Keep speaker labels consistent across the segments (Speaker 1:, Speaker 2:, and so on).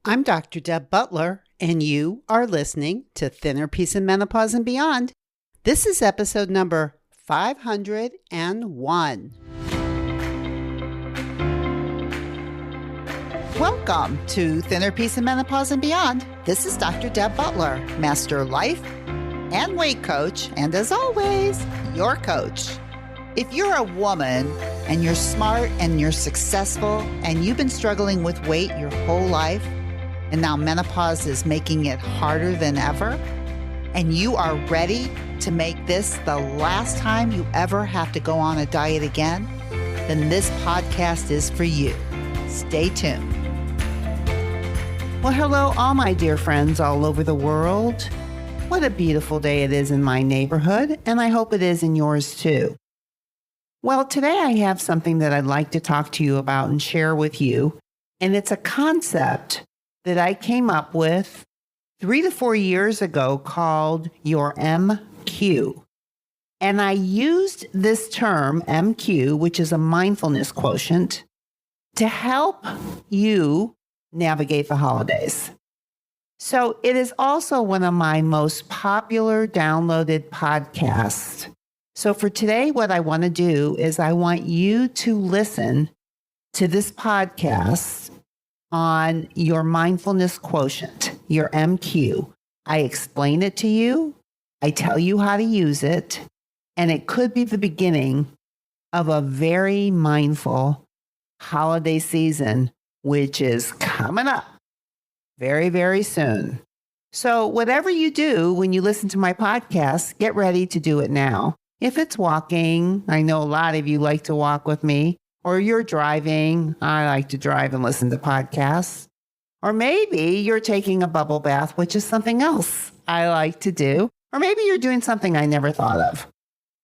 Speaker 1: I'm Dr. Deb Butler, and you are listening to Thinner Peace and Menopause and Beyond. This is episode number 501. Welcome to Thinner Peace and Menopause and Beyond. This is Dr. Deb Butler, Master Life and Weight Coach, and as always, your coach. If you're a woman and you're smart and you're successful and you've been struggling with weight your whole life, and now menopause is making it harder than ever, and you are ready to make this the last time you ever have to go on a diet again, then this podcast is for you. Stay tuned. Well, hello, all my dear friends all over the world. What a beautiful day it is in my neighborhood, and I hope it is in yours too. Well, today I have something that I'd like to talk to you about and share with you, and it's a concept that I came up with 3 to 4 years ago called your MQ. And I used this term, MQ, which is a mindfulness quotient, to help you navigate the holidays. So it is also one of my most popular downloaded podcasts. So for today, what I want to do is I want you to listen to this podcast on your mindfulness quotient, your MQ. I explain it to you. I tell you how to use it. And it could be the beginning of a very mindful holiday season, which is coming up very, very soon. So whatever you do when you listen to my podcast, get ready to do it now. If it's walking, I know a lot of you like to walk with me. Or you're driving. I like to drive and listen to podcasts. Or maybe you're taking a bubble bath, which is something else I like to do. Or maybe you're doing something I never thought of.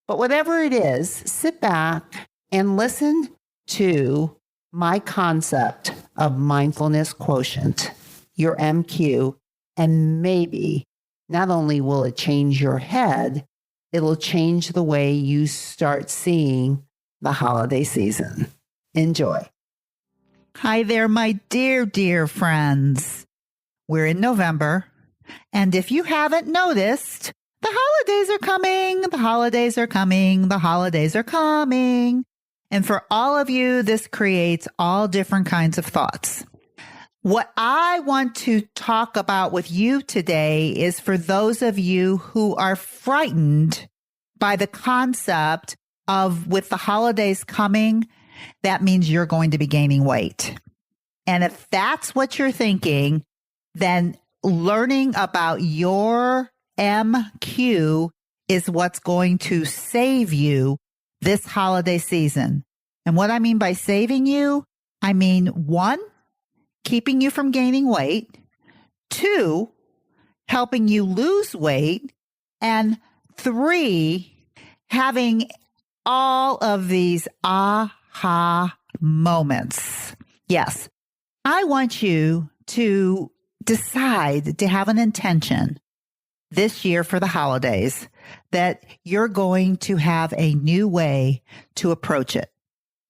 Speaker 1: But whatever it is, sit back and listen to my concept of mindfulness quotient, your MQ, and maybe not only will it change your head, it'll change the way you start seeing the holiday season. Enjoy.
Speaker 2: Hi there, my dear friends. We're in November, and if you haven't noticed, the holidays are coming, the holidays are coming, the holidays are coming. And for all of you, this creates all different kinds of thoughts. What I want to talk about with you today is for those of you who are frightened by the concept of with the holidays coming, that means you're going to be gaining weight. And if that's what you're thinking, then learning about your MQ is what's going to save you this holiday season. And what I mean by saving you, I mean 1, keeping you from gaining weight, 2, helping you lose weight, and 3, having all of these aha moments. Yes, I want you to decide to have an intention this year for the holidays that you're going to have a new way to approach it.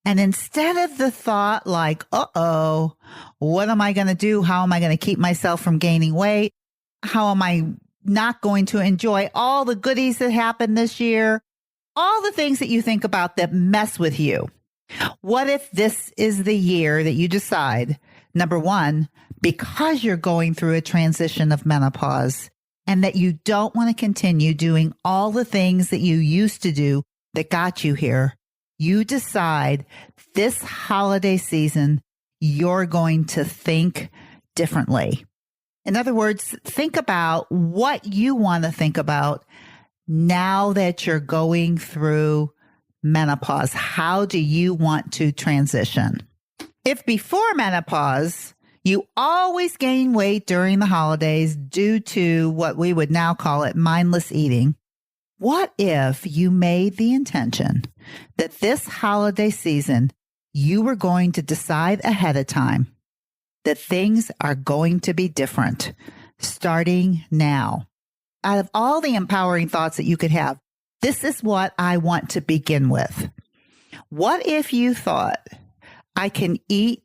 Speaker 2: And instead of the thought like, uh-oh, what am I going to do? How am I going to keep myself from gaining weight? How am I not going to enjoy all the goodies that happened this year? All the things that you think about that mess with you. What if this is the year that you decide, number 1, because you're going through a transition of menopause and that you don't want to continue doing all the things that you used to do that got you here, you decide this holiday season, you're going to think differently. In other words, think about what you want to think about now that you're going through menopause. How do you want to transition? If before menopause, you always gain weight during the holidays due to what we would now call it mindless eating, what if you made the intention that this holiday season, you were going to decide ahead of time that things are going to be different starting now? Out of all the empowering thoughts that you could have, this is what I want to begin with. What if you thought, I can eat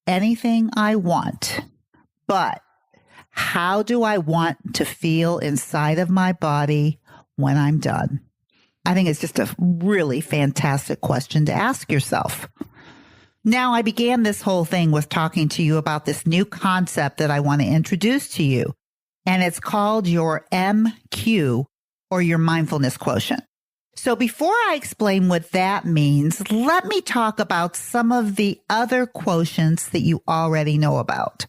Speaker 2: anything I want, but how do I want to feel inside of my body when I'm done? I think it's just a really fantastic question to ask yourself. Now, I began this whole thing with talking to you about this new concept that I want to introduce to you, and it's called your MQ, or your mindfulness quotient. So before I explain what that means, let me talk about some of the other quotients that you already know about.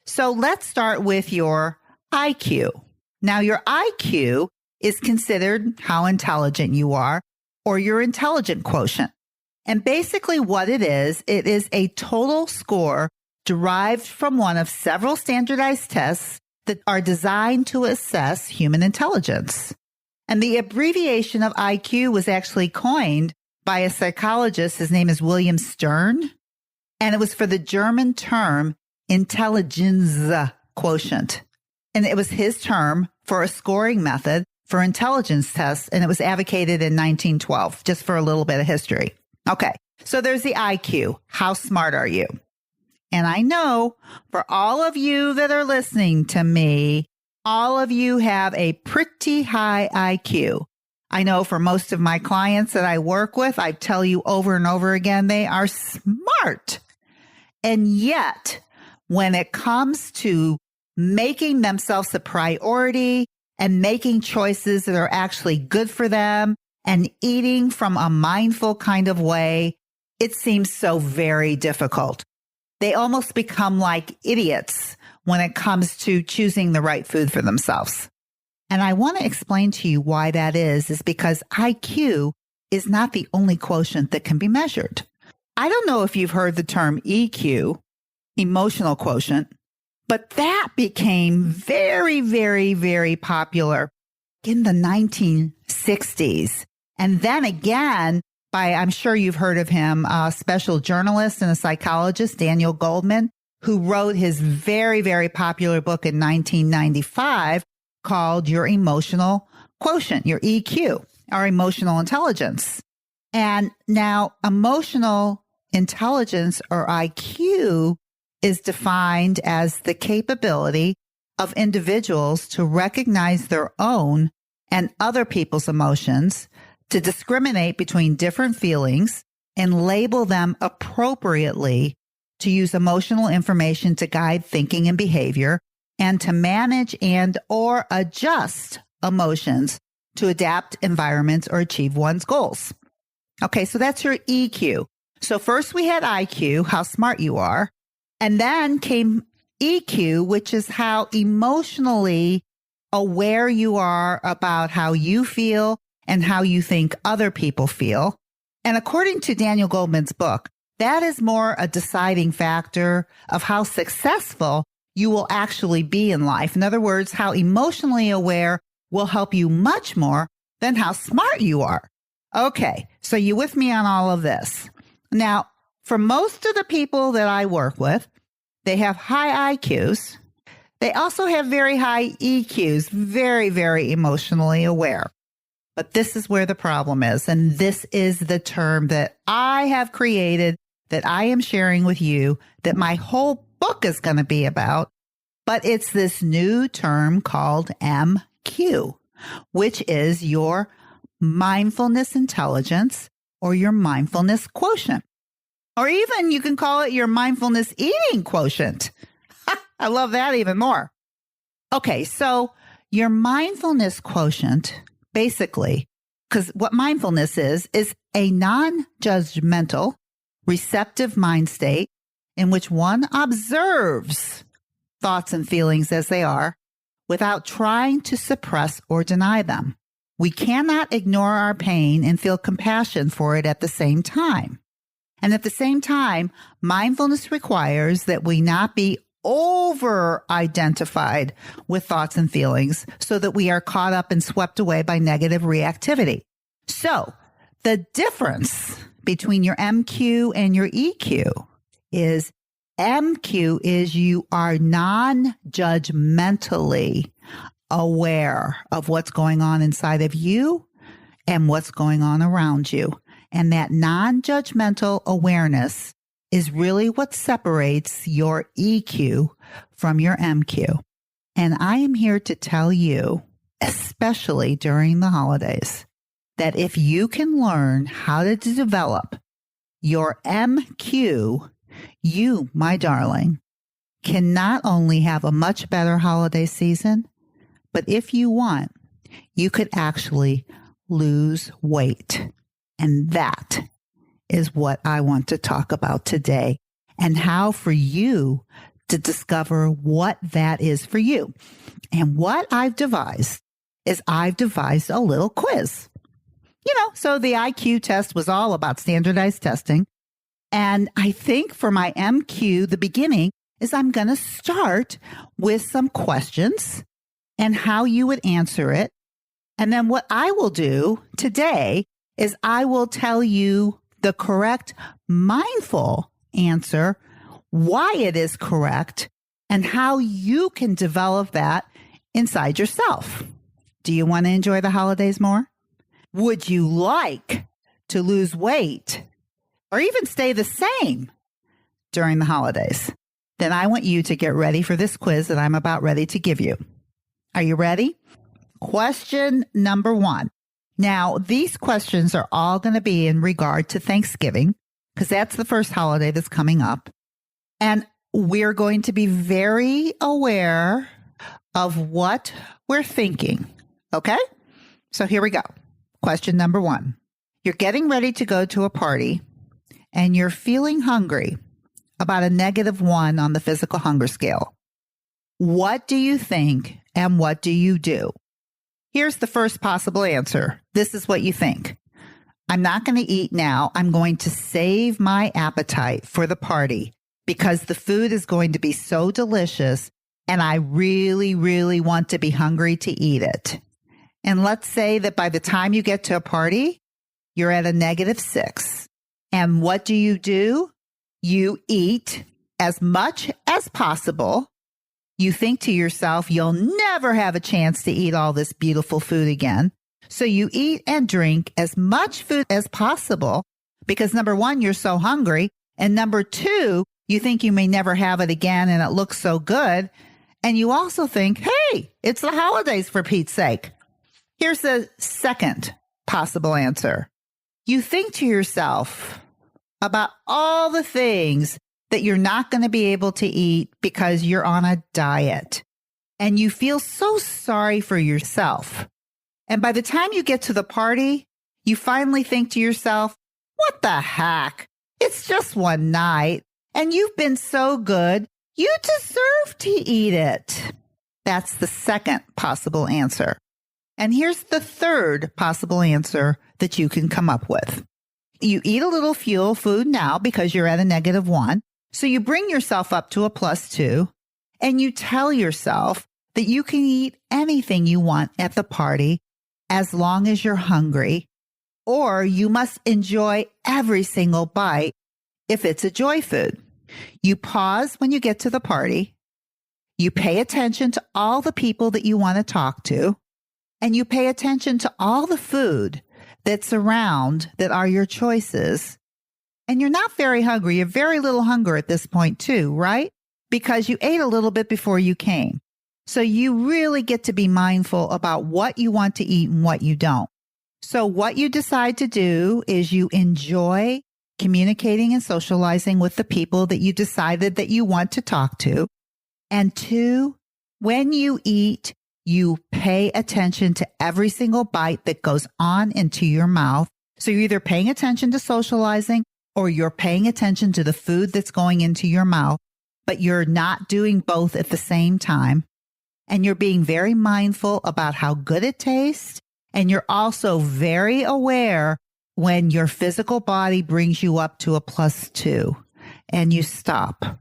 Speaker 2: So let's start with your IQ. Now, your IQ is considered how intelligent you are, or your intelligent quotient. And basically what it is a total score derived from one of several standardized tests that are designed to assess human intelligence. And the abbreviation of IQ was actually coined by a psychologist. His name is William Stern. And it was for the German term Intelligenz quotient. And it was his term for a scoring method for intelligence tests. And it was advocated in 1912, just for a little bit of history. Okay, so there's the IQ. How smart are you? And I know for all of you that are listening to me, all of you have a pretty high IQ. I know for most of my clients that I work with, I tell you over and over again, they are smart. And yet, when it comes to making themselves a priority and making choices that are actually good for them and eating from a mindful kind of way, it seems so very difficult. They almost become like idiots when it comes to choosing the right food for themselves. And I want to explain to you why that is because IQ is not the only quotient that can be measured. I don't know if you've heard the term EQ, emotional quotient, but that became very, very, very popular in the 1960s. And then again, by, I'm sure you've heard of him, a special journalist and a psychologist, Daniel Goleman, who wrote his very, very popular book in 1995 called Your Emotional Quotient, your EQ, or emotional intelligence. And now emotional intelligence, or IQ, is defined as the capability of individuals to recognize their own and other people's emotions, to discriminate between different feelings and label them appropriately, to use emotional information to guide thinking and behavior, and to manage and or adjust emotions to adapt environments or achieve one's goals. Okay, so that's your EQ. So first we had IQ, how smart you are, and then came EQ, which is how emotionally aware you are about how you feel and how you think other people feel. And according to Daniel Goleman's book, that is more a deciding factor of how successful you will actually be in life. In other words, how emotionally aware will help you much more than how smart you are. Okay, so you with me on all of this? Now, for most of the people that I work with, they have high IQs. They also have very high EQs, very, very emotionally aware. But this is where the problem is. And this is the term that I have created, that I am sharing with you, that my whole book is going to be about. But it's this new term called MQ, which is your mindfulness intelligence, or your mindfulness quotient. Or even you can call it your mindfulness eating quotient. I love that even more. Okay, so your mindfulness quotient, basically, because what mindfulness is a non-judgmental, receptive mind state in which one observes thoughts and feelings as they are without trying to suppress or deny them. We cannot ignore our pain and feel compassion for it at the same time. And at the same time, mindfulness requires that we not be over-identified with thoughts and feelings so that we are caught up and swept away by negative reactivity. So the difference between your MQ and your EQ is MQ is you are non-judgmentally aware of what's going on inside of you and what's going on around you. And that non-judgmental awareness is really what separates your EQ from your MQ. And I am here to tell you, especially during the holidays, that if you can learn how to develop your MQ, you, my darling, can not only have a much better holiday season, but if you want, you could actually lose weight. And that is what I want to talk about today, and how for you to discover what that is for you. And what I've devised is I've devised a little quiz. So the IQ test was all about standardized testing. And I think for my MQ, the beginning is I'm going to start with some questions and how you would answer it. And then what I will do today is I will tell you the correct mindful answer, why it is correct, and how you can develop that inside yourself. Do you want to enjoy the holidays more? Would you like to lose weight or even stay the same during the holidays? Then I want you to get ready for this quiz that I'm about ready to give you. Are you ready? Question number 1. Now, these questions are all going to be in regard to Thanksgiving, because that's the first holiday that's coming up. And we're going to be very aware of what we're thinking. Okay? So here we go. Question number 1. You're getting ready to go to a party and you're feeling hungry, about a -1 on the physical hunger scale. What do you think and what do you do? Here's the first possible answer. This is what you think. I'm not going to eat now. I'm going to save my appetite for the party because the food is going to be so delicious and I really, really want to be hungry to eat it. And let's say that by the time you get to a party, you're at a -6. And what do? You eat as much as possible. You think to yourself, you'll never have a chance to eat all this beautiful food again. So you eat and drink as much food as possible because number 1, you're so hungry. And number 2, you think you may never have it again and it looks so good. And you also think, hey, it's the holidays for Pete's sake. Here's the second possible answer. You think to yourself about all the things that you're not going to be able to eat because you're on a diet. And you feel so sorry for yourself. And by the time you get to the party, you finally think to yourself, what the heck? It's just one night. And you've been so good. You deserve to eat it. That's the second possible answer. And here's the third possible answer that you can come up with. You eat a little fuel food now because you're at a -1. So you bring yourself up to a +2 and you tell yourself that you can eat anything you want at the party as long as you're hungry, or you must enjoy every single bite if it's a joy food. You pause when you get to the party. You pay attention to all the people that you want to talk to, and you pay attention to all the food that's around that are your choices. And you're not very hungry. You're very little hunger at this point too, right? Because you ate a little bit before you came. So you really get to be mindful about what you want to eat and what you don't. So what you decide to do is you enjoy communicating and socializing with the people that you decided that you want to talk to. And 2, when you eat, you pay attention to every single bite that goes on into your mouth. So you're either paying attention to socializing or you're paying attention to the food that's going into your mouth, but you're not doing both at the same time. And you're being very mindful about how good it tastes. And you're also very aware when your physical body brings you up to a +2 and you stop.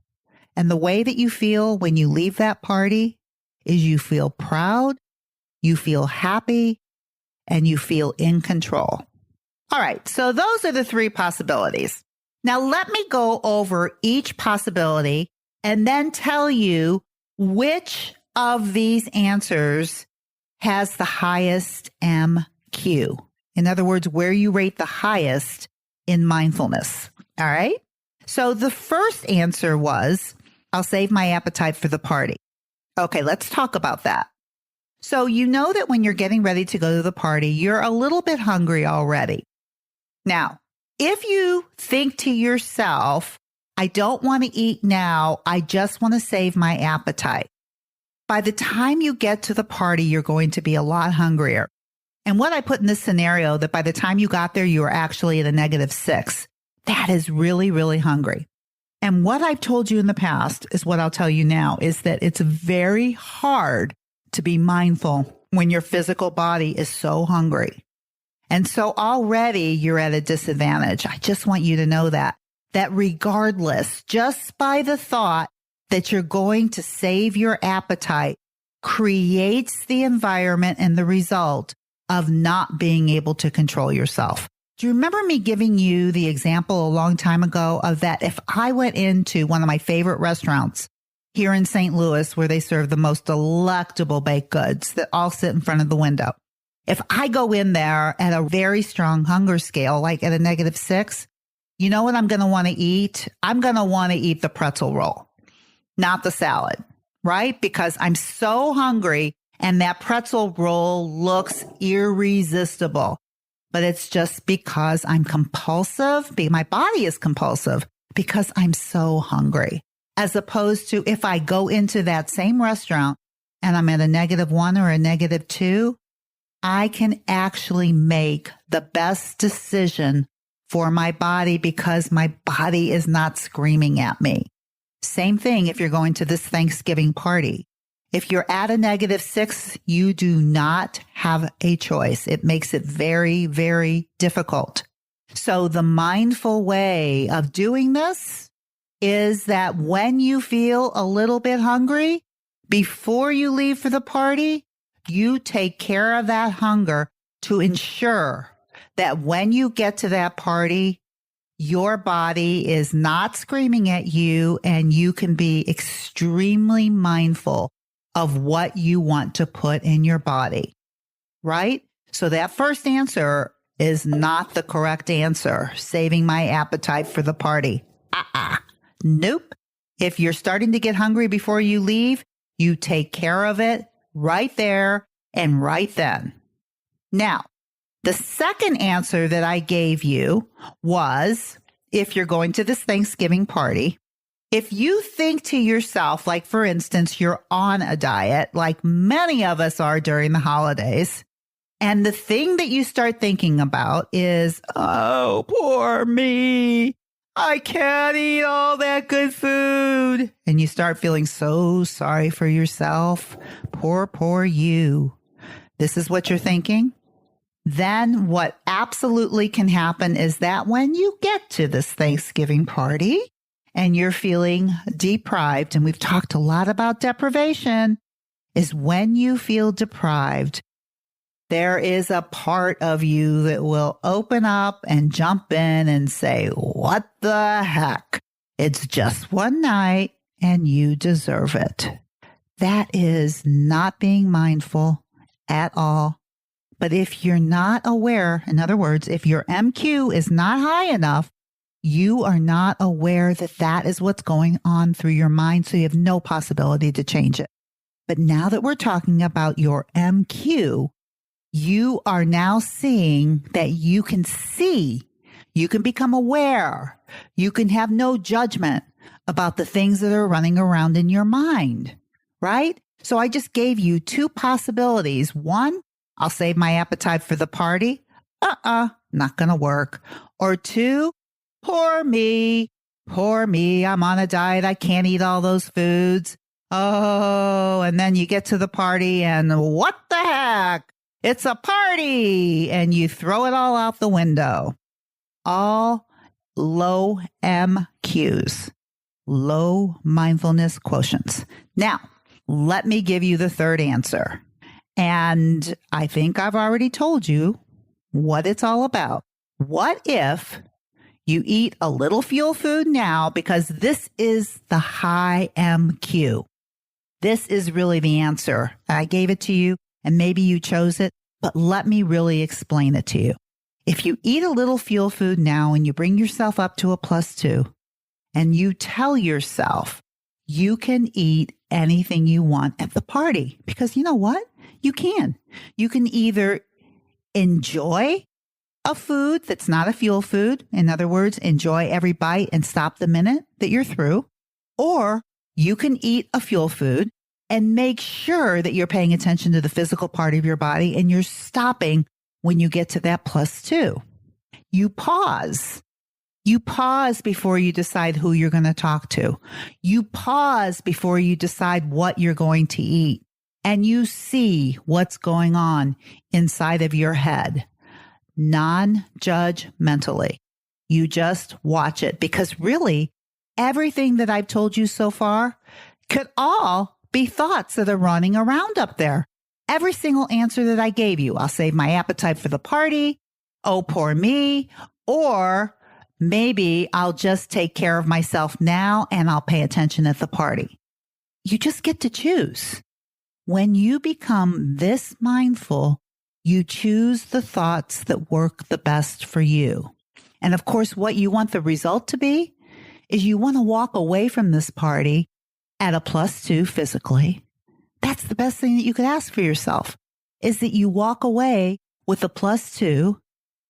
Speaker 2: And the way that you feel when you leave that party is you feel proud, you feel happy, and you feel in control. All right, so those are the 3 possibilities. Now let me go over each possibility and then tell you which of these answers has the highest MQ. In other words, where you rate the highest in mindfulness. All right. So the first answer was, I'll save my appetite for the party. Okay, let's talk about that. So you know that when you're getting ready to go to the party, you're a little bit hungry already. Now, if you think to yourself, I don't want to eat now, I just want to save my appetite. By the time you get to the party, you're going to be a lot hungrier. And what I put in this scenario, that by the time you got there, you were actually at a -6. That is really, really hungry. And what I've told you in the past is what I'll tell you now, is that it's very hard to be mindful when your physical body is so hungry. And so already you're at a disadvantage. I just want you to know that regardless, just by the thought that you're going to save your appetite creates the environment and the result of not being able to control yourself. Do you remember me giving you the example a long time ago of that if I went into one of my favorite restaurants here in St. Louis where they serve the most delectable baked goods that all sit in front of the window, if I go in there at a very strong hunger scale, like at a -6, you know what I'm going to want to eat? I'm going to want to eat the pretzel roll, not the salad, right? Because I'm so hungry and that pretzel roll looks irresistible. But it's just because I'm compulsive. My body is compulsive because I'm so hungry. As opposed to if I go into that same restaurant and I'm at a -1 or a -2, I can actually make the best decision for my body because my body is not screaming at me. Same thing if you're going to this Thanksgiving party. If you're at a -6, you do not have a choice. It makes it very, very difficult. So the mindful way of doing this is that when you feel a little bit hungry, before you leave for the party, you take care of that hunger to ensure that when you get to that party, your body is not screaming at you and you can be extremely mindful of what you want to put in your body, right? So that first answer is not the correct answer, saving my appetite for the party. Nope. If you're starting to get hungry before you leave, you take care of it right there and right then. Now, the second answer that I gave you was, if you're going to this Thanksgiving party, if you think to yourself, like for instance, you're on a diet, like many of us are during the holidays, and the thing that you start thinking about is, oh, poor me, I can't eat all that good food. And you start feeling so sorry for yourself. Poor you. This is what you're thinking. Then what absolutely can happen is that when you get to this Thanksgiving party and you're feeling deprived, and we've talked a lot about deprivation, is when you feel deprived, there is a part of you that will open up and jump in and say, what the heck? It's just one night and you deserve it. That is not being mindful at all. But if you're not aware, in other words, if your MQ is not high enough, you are not aware that that is what's going on through your mind, so you have no possibility to change it. But now that we're talking about your MQ, you are now seeing that you can see, you can become aware, you can have no judgment about the things that are running around in your mind, right? So I just gave you two possibilities. One, I'll save my appetite for the party. Not going to work. Or two, poor me, I'm on a diet. I can't eat all those foods. Oh, and then you get to the party and what the heck? It's a party. And you throw it all out the window. All low MQs, low mindfulness quotients. Now, let me give you the third answer. And I think I've already told you what it's all about. What if you eat a little fuel food now, because this is the high MQ. This is really the answer. I gave it to you and maybe you chose it, but let me really explain it to you. If you eat a little fuel food now and you bring yourself up to a +2, and you tell yourself you can eat anything you want at the party. Because you know what? You can. You can either enjoy a food that's not a fuel food. In other words, enjoy every bite and stop the minute that you're through. Or you can eat a fuel food and make sure that you're paying attention to the physical part of your body and you're stopping when you get to that +2. You pause. You pause before you decide who you're going to talk to. You pause before you decide what you're going to eat. And you see what's going on inside of your head, non-judgmentally. You just watch it, because really everything that I've told you so far could all be thoughts that are running around up there. Every single answer that I gave you, I'll save my appetite for the party. Oh, poor me. Or maybe I'll just take care of myself now and I'll pay attention at the party. You just get to choose. When you become this mindful, you choose the thoughts that work the best for you. And of course, what you want the result to be is you want to walk away from this party at a +2 physically. That's the best thing that you could ask for yourself, is that you walk away with a +2.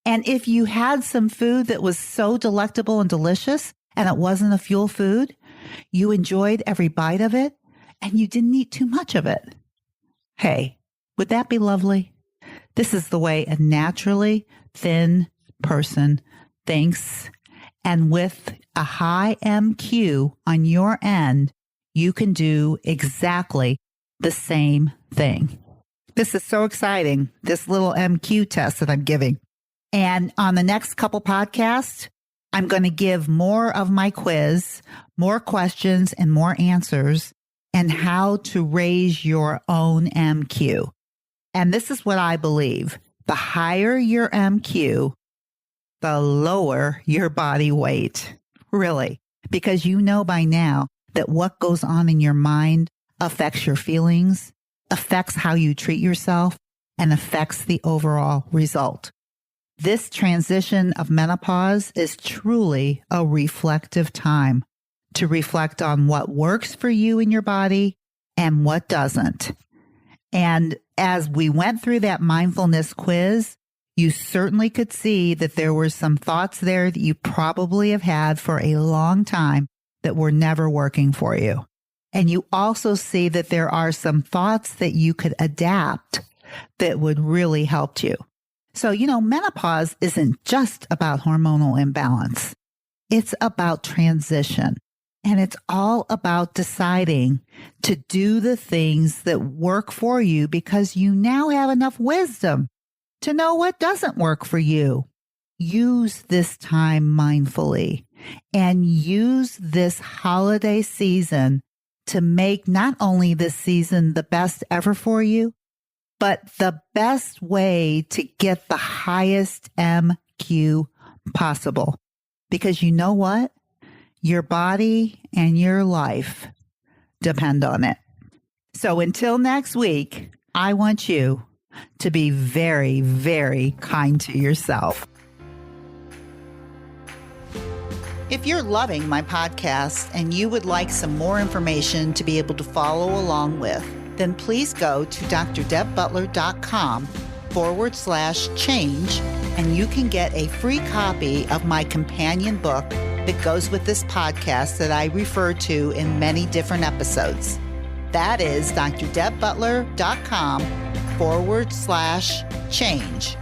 Speaker 2: And if you had some food that was so delectable and delicious and it wasn't a fuel food, you enjoyed every bite of it and you didn't eat too much of it. Hey, would that be lovely? This is the way a naturally thin person thinks. And with a high MQ on your end, you can do exactly the same thing. This is so exciting, this little MQ test that I'm giving. And on the next couple podcasts, I'm going to give more of my quiz, more questions and more answers, and how to raise your own MQ. And this is what I believe. The higher your MQ, the lower your body weight. Really. Because you know by now that what goes on in your mind affects your feelings, affects how you treat yourself, and affects the overall result. This transition of menopause is truly a reflective time to reflect on what works for you in your body and what doesn't. And as we went through that mindfulness quiz, you certainly could see that there were some thoughts there that you probably have had for a long time that were never working for you. And you also see that there are some thoughts that you could adapt that would really help you. So, menopause isn't just about hormonal imbalance. It's about transition. And it's all about deciding to do the things that work for you, because you now have enough wisdom to know what doesn't work for you. Use this time mindfully and use this holiday season to make not only this season the best ever for you, but the best way to get the highest MQ possible. Because you know what? Your body and your life depend on it. So until next week, I want you to be very, very kind to yourself. If you're loving my podcast and you would like some more information to be able to follow along with, then please go to drdebbutler.com/change and you can get a free copy of my companion book that goes with this podcast that I refer to in many different episodes. That is drdebbutler.com/change, CHANGE.